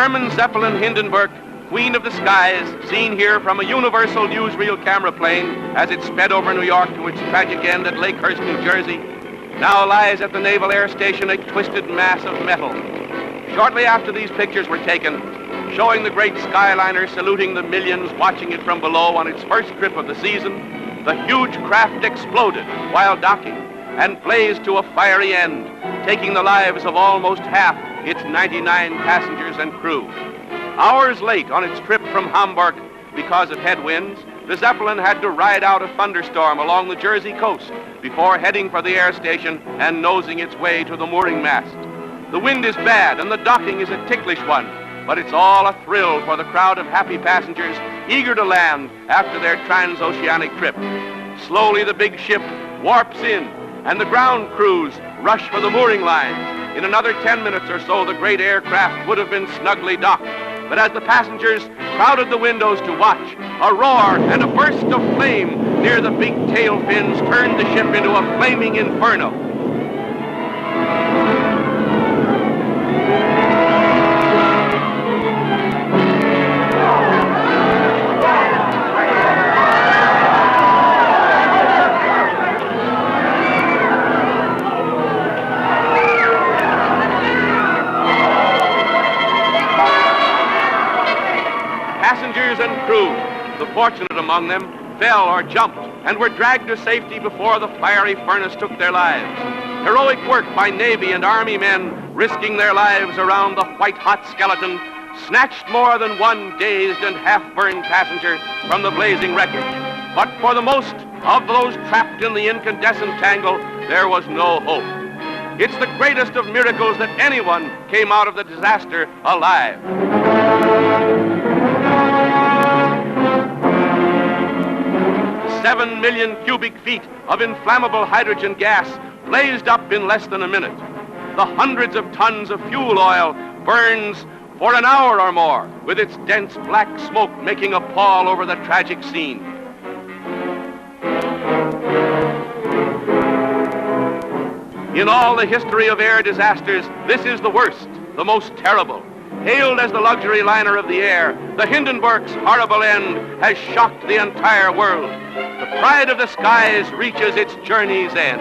German Zeppelin Hindenburg, queen of the skies, seen here from a universal newsreel camera plane as it sped over New York to its tragic end at Lakehurst, New Jersey, now lies at the Naval Air Station a twisted mass of metal. Shortly after these pictures were taken, showing the great Skyliner saluting the millions watching it from below on its first trip of the season, the huge craft exploded while docking and blazed to a fiery end, taking the lives of almost half its 99 passengers and crew. Hours late on its trip from Hamburg because of headwinds, the Zeppelin had to ride out a thunderstorm along the Jersey coast before heading for the air station and nosing its way to the mooring mast. The wind is bad and the docking is a ticklish one, but it's all a thrill for the crowd of happy passengers eager to land after their transoceanic trip. Slowly the big ship warps in, and the ground crews rush for the mooring lines. In another 10 minutes or so, the great aircraft would have been snugly docked. But as the passengers crowded the windows to watch, a roar and a burst of flame near the big tail fins turned the ship into a flaming inferno. Passengers and crew, the fortunate among them, fell or jumped and were dragged to safety before the fiery furnace took their lives. Heroic work by Navy and Army men risking their lives around the white-hot skeleton snatched more than one dazed and half-burned passenger from the blazing wreckage. But for the most of those trapped in the incandescent tangle, there was no hope. It's the greatest of miracles that anyone came out of the disaster alive. 7 million cubic feet of inflammable hydrogen gas blazed up in less than a minute. The hundreds of tons of fuel oil burns for an hour or more, with its dense black smoke making a pall over the tragic scene. In all the history of air disasters, this is the worst, the most terrible. Hailed as the luxury liner of the air, the Hindenburg's horrible end has shocked the entire world. The pride of the skies reaches its journey's end.